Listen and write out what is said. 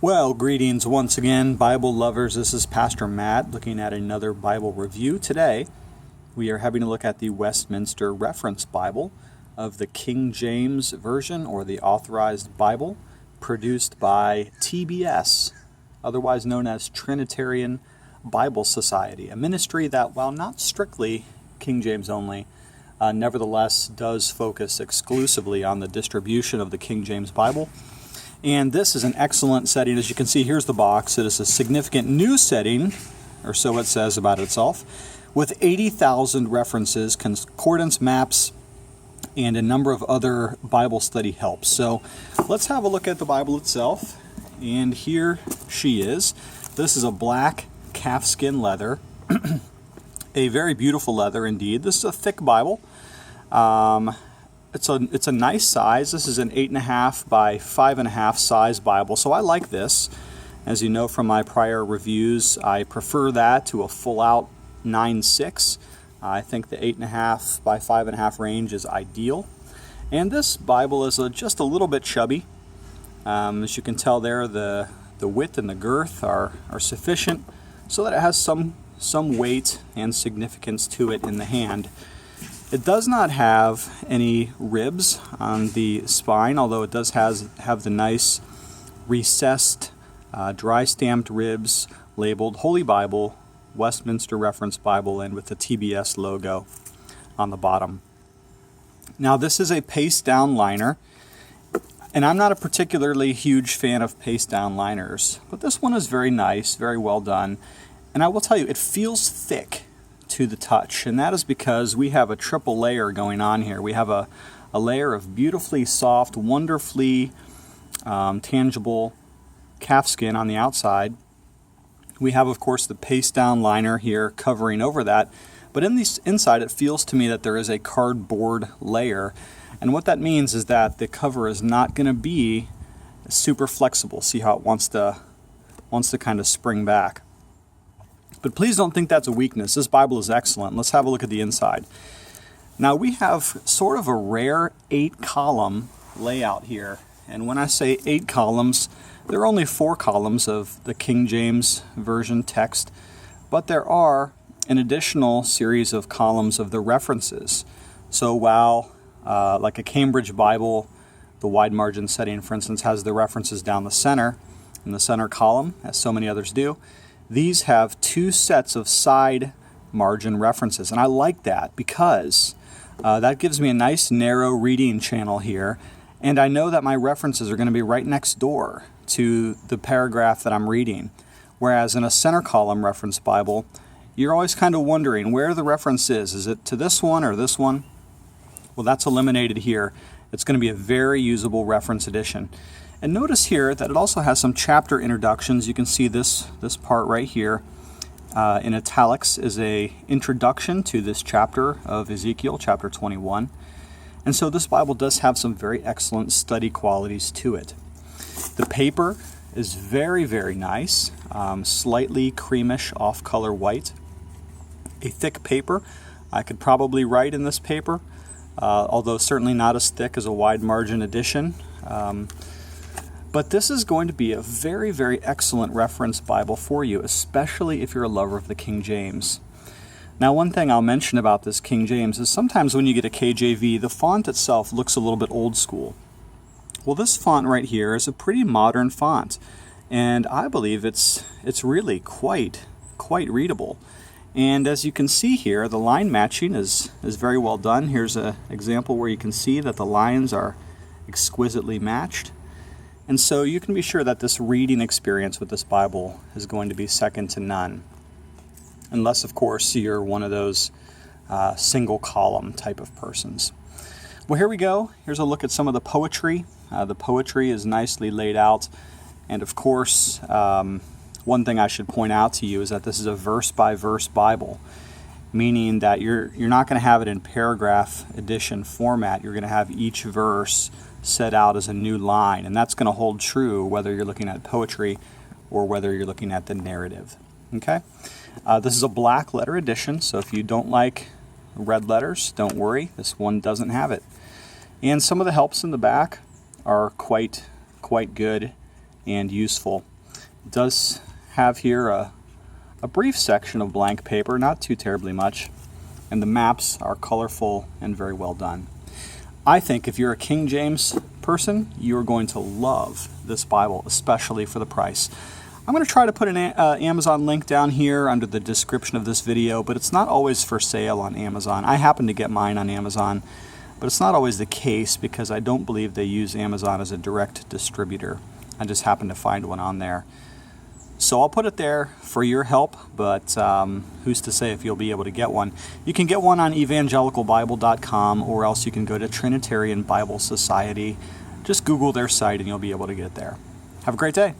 Well, greetings once again, Bible lovers. This is Pastor Matt looking at another Bible review. Today, we are having a look at the Westminster Reference Bible of the King James Version, or the Authorized Bible, produced by TBS, otherwise known as Trinitarian Bible Society, a ministry that, while not strictly King James only, nevertheless does focus exclusively on the distribution of the King James Bible. And this is an excellent setting. As you can see, here's the box. It is a significant new setting, or so it says about itself, with 80,000 references, concordance maps, and a number of other Bible study helps. So let's have a look at the Bible itself. And here she is. This is a black calfskin leather, a very beautiful leather indeed. This is a thick Bible. It's a nice size. This is an 8.5 by 5.5 size Bible, so I like this. As you know from my prior reviews, I prefer that to a full-out 9.6. I think the 8.5 by 5.5 range is ideal. And this Bible is just a little bit chubby. As you can tell there, the width and the girth are sufficient so that it has some weight and significance to it in the hand. It does not have any ribs on the spine, although it does have the nice recessed, dry-stamped ribs labeled Holy Bible, Westminster Reference Bible, and with the TBS logo on the bottom. Now, this is a paste-down liner, and I'm not a particularly huge fan of paste-down liners, but this one is very nice, very well done, and I will tell you, it feels thick to the touch, and that is because we have a triple layer going on here. We have a layer of beautifully soft, wonderfully tangible calfskin on the outside. We have, of course, the paste down liner here covering over that, but inside it feels to me that there is a cardboard layer, and what that means is that the cover is not going to be super flexible. See how it wants to kind of spring back. But please don't think that's a weakness. This Bible is excellent. Let's have a look at the inside. Now, we have sort of a rare 8-column layout here. And when I say 8 columns, there are only 4 columns of the King James Version text, but there are an additional series of columns of the references. So while, like a Cambridge Bible, the wide margin setting, for instance, has the references down the center, in the center column, as so many others do, these have 2 sets of side margin references, and I like that because that gives me a nice narrow reading channel here, and I know that my references are going to be right next door to the paragraph that I'm reading. Whereas in a center column reference Bible, you're always kind of wondering where the reference is. Is it to this one or this one? Well, that's eliminated here. It's going to be a very usable reference edition. And notice here that it also has some chapter introductions. You can see this part right here in italics is a introduction to this chapter of Ezekiel, chapter 21. And so this Bible does have some very excellent study qualities to it. The paper is very, very nice, slightly creamish off-color white. A thick paper. I could probably write in this paper, although certainly not as thick as a wide margin edition. But this is going to be a very, very excellent reference Bible for you, especially if you're a lover of the King James. Now, one thing I'll mention about this King James is sometimes when you get a KJV, the font itself looks a little bit old school. Well, this font right here is a pretty modern font, and I believe it's really quite readable. And as you can see here, the line matching is very well done. Here's an example where you can see that the lines are exquisitely matched. And so you can be sure that this reading experience with this Bible is going to be second to none. Unless, of course, you're one of those single column type of persons. Well, here we go. Here's a look at some of the poetry. The poetry is nicely laid out. And of course, one thing I should point out to you is that this is a verse-by-verse Bible, meaning that you're not going to have it in paragraph edition format. You're going to have each verse set out as a new line, and that's going to hold true whether you're looking at poetry or whether you're looking at the narrative. Okay? This is a black letter edition, so if you don't like red letters, don't worry, this one doesn't have it. And some of the helps in the back are quite good and useful. It does have here a brief section of blank paper, not too terribly much, and the maps are colorful and very well done. I think if you're a King James person, you're going to love this Bible, especially for the price. I'm going to try to put an Amazon link down here under the description of this video, but it's not always for sale on Amazon. I happen to get mine on Amazon, but it's not always the case because I don't believe they use Amazon as a direct distributor. I just happen to find one on there. So I'll put it there for your help, but who's to say if you'll be able to get one. You can get one on evangelicalbible.com, or else you can go to Trinitarian Bible Society. Just Google their site and you'll be able to get it there. Have a great day.